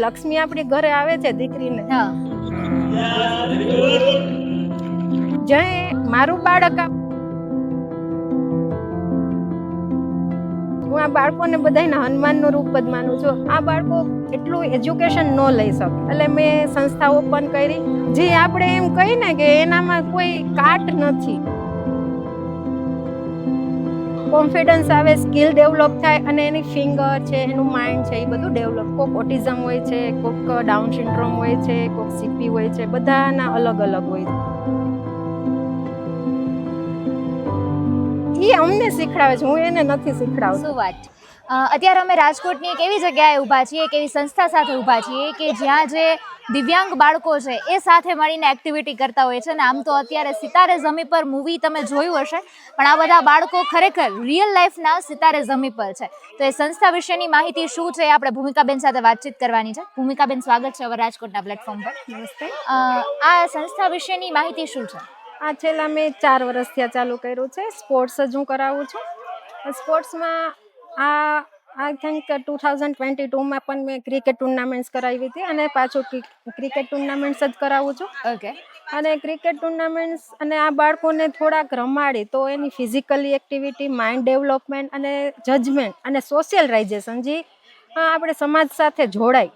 લક્ષ્મી આપણી ઘરે આવે છે દીકરીને, જય મારું બાળક હું આ બાળકોને બધાને હનુમાનનું રૂપ જ માનું છું. આ બાળકો એટલું એજ્યુકેશન ન લઈ શકે એટલે મેં સંસ્થા ઓપન કરી. જે આપણે એમ કહી ને કે એનામાં કોઈ કાટ નથી, કોન્ફિડન્સ આવે, સ્કિલ ડેવલપ થાય અને એની ફિંગર છે, એનું માઇન્ડ છે, એ બધું ડેવલપ. કોઈક ઓટિઝમ હોય છે, કોઈક ડાઉન સિન્ડ્રોમ હોય છે, કોઈક સીપી હોય છે, બધાના અલગ અલગ હોય છે. એ અમને શીખડાવે છે, હું એને નથી શીખડાવતી. શું વાત છે. અત્યારે અમે રાજકોટની એક એવી જગ્યાએ ઊભા છીએ, એક એવી સંસ્થા સાથે ઊભા છીએ કે જ્યાં જે દિવ્યાંગ બાળકો છે એ સાથે મળીને એક્ટિવિટી કરતા હોય છે. અને આમ તો અત્યારે સિતારે ઝમી પર મૂવી તમે જોયું હશે, પણ આ બધા બાળકો ખરેખર રિયલ લાઈફના સિતારે ઝમી પર છે. તો એ સંસ્થા વિશેની માહિતી શું છે આપણે ભૂમિકાબેન સાથે વાતચીત કરવાની છે. ભૂમિકાબેન, સ્વાગત છે હવે રાજકોટના પ્લેટફોર્મ પર. નમસ્તે. આ સંસ્થા વિશેની માહિતી શું છે? આ છેલ્લા મેં 4 વર્ષથી ચાલુ કર્યું છે. સ્પોર્ટ્સ જ હું કરાવું છું. સ્પોર્ટ્સમાં આઈ થિંક 2022માં પણ મેં ક્રિકેટ ટુર્નામેન્ટ્સ કરાવી હતી અને પાછું ક્રિકેટ ટુર્નામેન્ટ્સ જ કરાવું છું. ઓકે. અને ક્રિકેટ ટુર્નામેન્ટ્સ અને આ બાળકોને થોડાક રમાડી તો એની ફિઝિકલી એક્ટિવિટી, માઇન્ડ ડેવલપમેન્ટ અને જજમેન્ટ અને સોશિયલાઇઝેશન, જે આપણે સમાજ સાથે જોડાય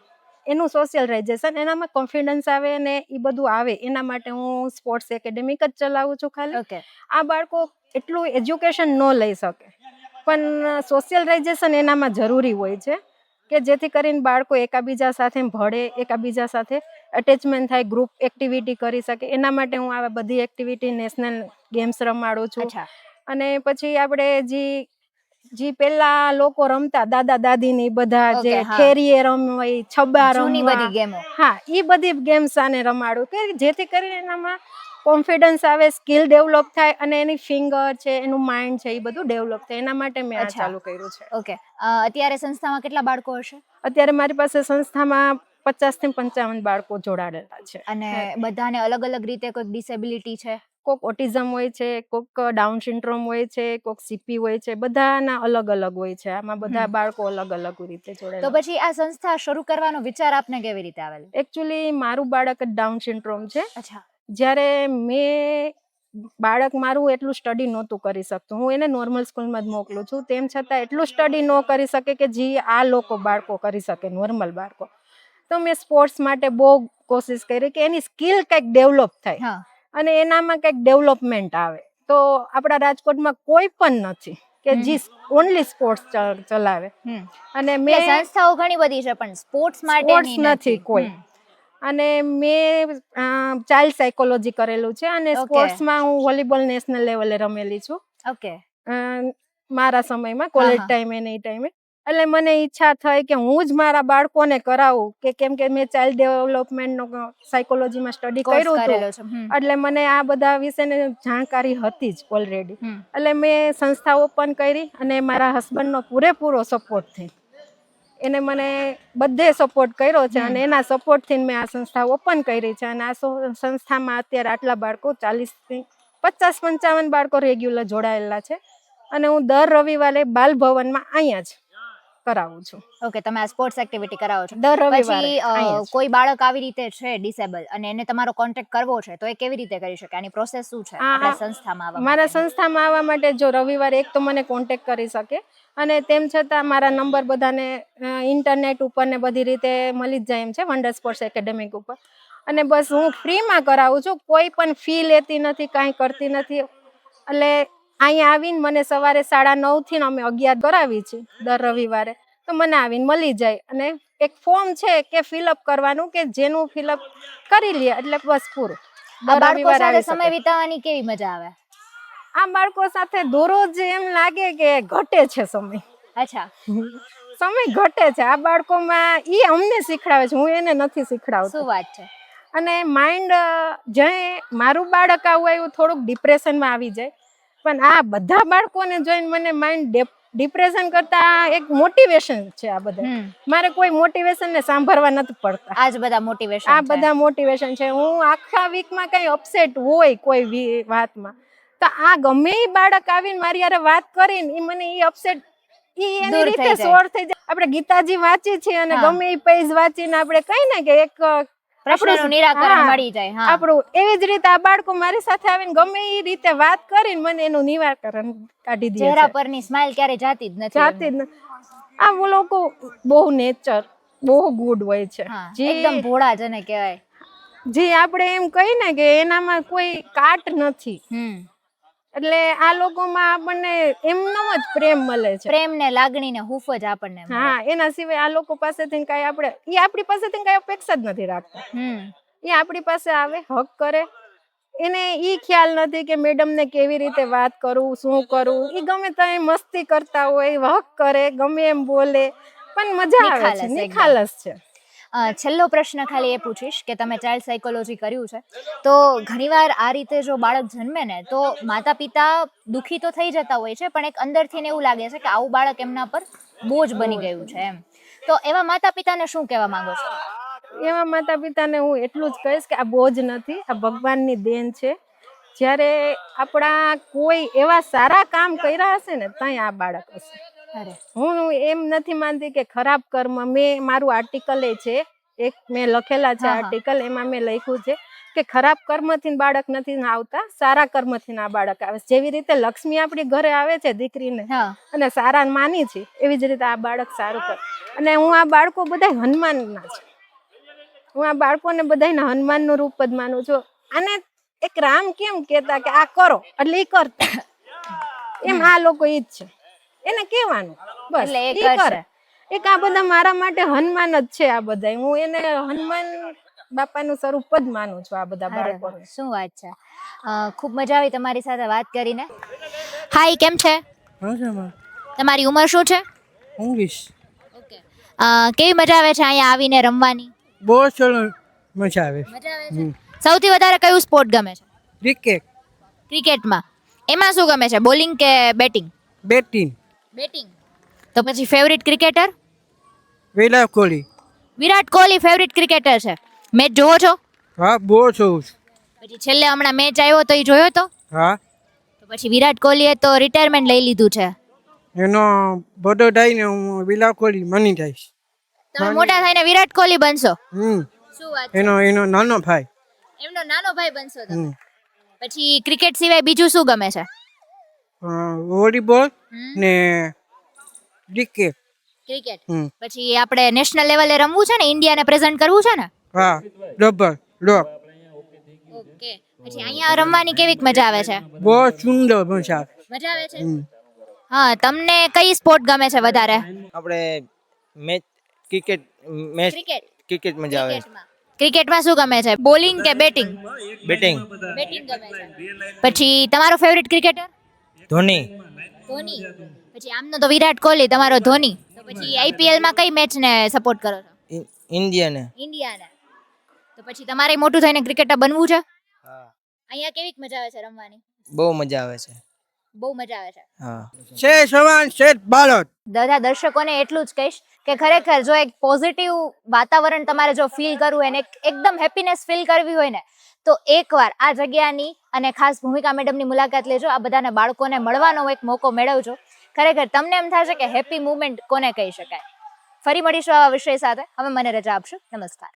એનું સોશિયલાઇઝેશન, એનામાં કોન્ફિડન્સ આવે ને એ બધું આવે, એના માટે હું સ્પોર્ટ્સ એકેડેમિક જ ચલાવું છું ખાલી. ઓકે. આ બાળકો એટલું એજ્યુકેશન ન લઈ શકે પણ સોશિયલાઇઝેશન એનામાં જરૂરી હોય છે કે જેથી કરીને બાળકો એકાબીજા સાથે ભળે, એકાબીજા સાથે અટેચમેન્ટ થાય, ગ્રુપ એક્ટિવિટી કરી શકે. એના માટે હું આ બધી એક્ટિવિટી, નેશનલ ગેમ્સ રમાડું છું. અને પછી આપણે જે પેલા લોકો રમતા, દાદા દાદી ની બધા જે ખેરીએ રમવાય, છબ્બા રમવા, ગેમો, હા, એ બધી ગેમ્સ આને રમાડું કે જેથી કરીને એનામાં કોન્ફિડન્સ આવે, સ્કિલ ડેવલપ થાય અને એની ફિંગર છે, એનું માઇન્ડ છે, એ બધું ડેવલપ થાય. એના માટે મેં આ ચાલુ કર્યું છે. ઓકે. અત્યારે સંસ્થામાં કેટલા બાળકો હશે? અત્યારે મારી પાસે સંસ્થામાં 50 થી 55 બાળકો જોડાયેલા છે. અને બધાને અલગ અલગ રીતે કોઈક ડિસેબિલિટી છે? કોઈક ઓટિઝમ હોય છે, કોઈક ડાઉન સિન્ડ્રોમ હોય છે, કોઈક સીપી હોય છે, બધાના અલગ અલગ હોય છે. આમાં બધા બાળકો અલગ અલગ રીતે જોડાયેલા. તો પછી આ સંસ્થા શરૂ કરવાનો વિચાર આપને કેવી રીતે આવેલો? એકચ્યુઅલી મારું બાળક ડાઉન સિન્ડ્રોમ છે. અચ્છા. જ્યારે મેં બાળક મારું એટલું સ્ટડી નહોતું કરી શકતું, હું એને નોર્મલ સ્કૂલમાં જ મોકલું છું, તેમ છતાં એટલું સ્ટડી ન કરી શકે કે જે આ બાળકો કરી શકે, નોર્મલ બાળકો. તો મેં સ્પોર્ટ્સ માટે બહુ કોશિશ કરી કે એની સ્કિલ કંઈક ડેવલપ થાય અને એનામાં કંઈક ડેવલપમેન્ટ આવે. તો આપણા રાજકોટમાં કોઈ પણ નથી કે જે ઓનલી સ્પોર્ટ્સ ચલાવે. અને મેં સંસ્થાઓ ઘણી બધી છે પણ સ્પોર્ટ્સ માટે નથી કોઈ. અને મેં ચાઇલ્ડ સાયકોલોજી કરેલું છે અને સ્પોર્ટ્સમાં હું વોલીબોલ નેશનલ લેવલે રમેલી છું. ઓકે. મારા સમયમાં, કોલેજ ટાઈમે ને એ ટાઈમે. એટલે મને ઈચ્છા થઈ કે હું જ મારા બાળકોને કરાવું કે કેમ કે મેં ચાઇલ્ડ ડેવલપમેન્ટનો સાયકોલોજીમાં સ્ટડી કર્યું હતું, એટલે મને આ બધા વિશેની જાણકારી હતી જ ઓલરેડી. એટલે મેં સંસ્થા ઓપન કરી અને મારા હસબન્ડનો પૂરેપૂરો સપોર્ટ થઈ. એને મને બધે સપોર્ટ કર્યો છે અને એના સપોર્ટથી મેં આ સંસ્થા ઓપન કરી છે. અને આ સંસ્થામાં અત્યારે આટલા બાળકો 50-55 બાળકો રેગ્યુલર જોડાયેલા છે. અને હું દર રવિવારે બાલ ભવનમાં અહીંયા જ કરાવું છું. ઓકે. તમે આ સ્પોર્ટ્સ એક્ટિવિટી કરાવો છો. દર રવિવારે. પછી કોઈ બાળક આવી રીતે છે ડિસેબલ અને એને તમારો કોન્ટેક્ટ કરવો છે તો એ કેવી રીતે કરી શકે? આની પ્રોસેસ શું છે આપણા સંસ્થામાં આવવા માટે? મારા સંસ્થામાં આવવા માટે જો રવિવારે એક તો મને કોન્ટેક્ટ કરી શકે અને તેમ છતાં મારા નંબર બધાને ઇન્ટરનેટ ઉપર ને બધી રીતે મળી જ જાય એમ છે, વંડર સ્પોર્ટ્સ એકેડેમિક ઉપર. અને બસ હું ફ્રીમાં કરાવું છું, કોઈ પણ ફી લેતી નથી, કાંઈ કરતી નથી. એટલે અહીંયા આવીને મને સવારે 9:30 થી અમે 11 કરાવી છે દર રવિવારે. તો મને આવીને મળી જાય અને એક ફોર્મ છે કે ફિલઅપ કરવાનું કે જેનું ફિલઅપ કરી લે એટલે બસ પૂરું. બાળકો સાથે સમય વિતાવવાની કેવી મજા આવે? આ બાળકો સાથે દરરોજ એમ લાગે કે ઘટે છે સમય. અચ્છા. સમય ઘટે છે આ બાળકોમાં, એ અમને શીખડાવે છે, હું એને નથી શીખડાવતી. શું વાત છે. અને માઇન્ડ જે મારું બાળક આવું આવ્યું થોડુંક ડિપ્રેશનમાં આવી જાય, પણ આ બધા બાળકોને જોઈને મને માઇન્ડ ડિપ્રેશન કરતા એક મોટિવેશન છે. આ બધા મારે કોઈ મોટિવેશન ને સાંભળવા નથી પડતા. આ બધા મોટિવેશન છે. હું આખા વીકમાં કઈ અપસેટ હોય કોઈ વાતમાં, તો આ ગમે એ બાળક આવીને મારી યારે વાત કરીને એ મને એ અપસેટ ઈ એની દૂર થઈ રીતે જાય. સોલ્વ થઈ જાય. આપણે ગીતાજી વાંચીએ છીએ અને હા. ગમે ઈ પેજ વાંચીને આપણે કઈ ને કે એક પ્રશ્નનું નિરાકરણ હા. મળી જાય. હા આપણું એવી જ રીતે આ બાળકો મારી સાથે આવીને ગમે એ રીતે વાત કરીને મને એનું નિરાકરણ કાઢી દે ચહેરા છે. પરની સ્માઇલ ક્યારે જાતી જ નથી જાતી એમની. જ ન- આ લોકો બહુ નેચર બહુ ગુડ હોય છે. હા જે એકદમ ભોળા જેને કહેવાય. જે આપણે એમ કહી ને કે એનામાં કોઈ કાટ નથી. એટલે આ લોકોમાં આપણને એમનો જ પ્રેમ મળે છે. પ્રેમ ને લાગણી ને હૂફ જ આપણને મળે. હા, એના સિવાય આ લોકો પાસેથી કઈ આપણે ઈ આપણી પાસેથી કઈ અપેક્ષા જ નથી રાખતા. એ આપણી પાસે આવે હક કરે, એને ઈ ખ્યાલ નથી કે મેડમ ને કેવી રીતે વાત કરું, શું કરું. ઈ ગમે ત્યાં મસ્તી કરતા હોય, હક કરે, ગમે એમ બોલે, પણ મજા આવે છે, નિખાલસ એકદમ. નિખાલસ છે. છેલ્લો પ્રશ્ન ખાલી એ પૂછીશ કે તમે ચાઇલ્ડ સાયકોલોજી કર્યું છે તો ઘણીવાર આ રીતે જો બાળક જન્મે ને તો માતા પિતા દુખી તો થઈ જતા હોય છે, પણ એક અંદરથી ને એવું લાગે છે કે આવું બાળક એમના પર બોજ બની ગયું છે એમ. તો એવા માતા પિતાને શું કહેવા માંગો છો? એવા માતા પિતાને હું એટલું જ કહીશ કે આ બોજ નથી, આ ભગવાનની દેન છે. જ્યારે આપણા કોઈ એવા સારા કામ કર્યા હશે ને ત્યાં આ બાળક હશે. અરે હું એમ નથી માનતી કે ખરાબ કર્મ. મેં મારું આર્ટિકલ છે, એક મેં લખેલા છે હા, હા. આર્ટિકલ, એમાં મેં લખ્યું છે કે ખરાબ કર્મથી બાળક નથી આવતા, સારા કર્મથી આ બાળક આવે છે. જેવી રીતે લક્ષ્મી આપણી ઘરે આવે છે દીકરીને હા અને સારા માની છે, એવી જ રીતે આ બાળક સારું કરે. અને હું આ બાળકો બધા હનુમાનના છે. હું આ બાળકોને બધાને હનુમાનનું રૂપ જ માનું છું. અને એક રામ કેમ કેતા કે આ કરો એટલે ઈ કરતા, એમ આ લોકો ઈ જ છે. એને કહેવાનું બસ એટલે એ ઈ કરે. કરશે. એક આ બધા મારા માટે હનુમાન જ છે. આ બધા હું એને હનુમાન બાપાનું સ્વરૂપ જ માનું છું આ બધા અરે બાળકોને. વાહ, શું વાત છે. ખૂબ મજા આવી તમારી સાથે વાત કરીને. હાય, કેમ છે? મજામાં. તમારી ઉંમર શું છે? English okay. કેવી મજા આવે છે અહીંયા આવીને રમવાની? બહુ સરસ મજા આવે છે. મજા આવે છે. સૌથી વધારે કયું સ્પોર્ટ ગમે છે? ક્રિકેટ, ક્રિકેટમાં એમાં શું ગમે છે, બોલિંગ કે બેટિંગ? Batting, batting. તો પછી favourite cricketer? Virat Kohli. Virat Kohli favourite cricketer છે. મેચ જોવો છો? હા, બહુ જોઉં છું. પછી છેલ્લે હમણાં મેચ આવ્યો તો એ જોયો તો? હા, તો પછી વિરાટ કોહલીએ તો રિટાયરમેન્ટ લઈ લીધું છે. એનો બધો થઈને હું વિરાટ કોહલી બની જઈશ. તમે મોટા થઈને વિરાટ કોહલી બનશો? હમ શું વાત છે. એનો નાનો ભાઈ. એમનો નાનો ભાઈ બનશો તમે. હમ પછી ક્રિકેટ સિવાય બીજું શું ગમે છે? વોલીબોલ હમ. ને ક્રિકેટ. ક્રિકેટ. હમ પછી આપણે નેશનલ લેવલે રમવું છે ને, ઇન્ડિયાને પ્રેઝન્ટ કરવું છે ને? હા, રબર લોક. ઓકે. પછી અહીંયા રમવાની કેવીક મજા આવે છે? બહુ સુંદર મજા આવે. મજા આવે છે. હમ હા, તમને કઈ સ્પોર્ટ ગમે છે વધારે? આપણે match cricket match cricket. Cricket મજા આવે છે. ક્રિકેટમાં શું ગમે છે, બોલિંગ કે બેટિંગ? બેટિંગ બેટિંગ ગમે છે. પછી તમારો ફેવરિટ ક્રિકેટર? ધોની ધોની. પછી આમનો તો વિરાટ કોહલી, તમારો ધોની. તો પછી આઈપીએલ માં કઈ મેચ ને સપોર્ટ કરો છો? ઇન્ડિયાને ઇન્ડિયાને. તો પછી તમારે મોટું થઈને ક્રિકેટર બનવું છે? હા અહીંયા કેવીક મજા આવે છે રમવાની? બહુ મજા આવે છે. બહુ મજા આવે છે. હા છે સવાન છે બાળક. દાદા દર્શકોને એટલું જ કહીશ કે ખરેખર જો એક પોઝિટિવ વાતાવરણ તમારે જો ફીલ કરવું હોય ને એકદમ હેપીનેસ ફીલ કરવી હોય ને તો એકવાર આ જગ્યાની અને ખાસ ભૂમિકા મેડમની મુલાકાત લેજો. આ બધાને બાળકોને મળવાનો એક મોકો મેળવજો. ખરેખર તમને એમ થશે કે હેપી મુમેન્ટ કોને કહી શકાય. ફરી મળીશું આવા વિષય સાથે. હવે મને રજા આપશો. નમસ્કાર.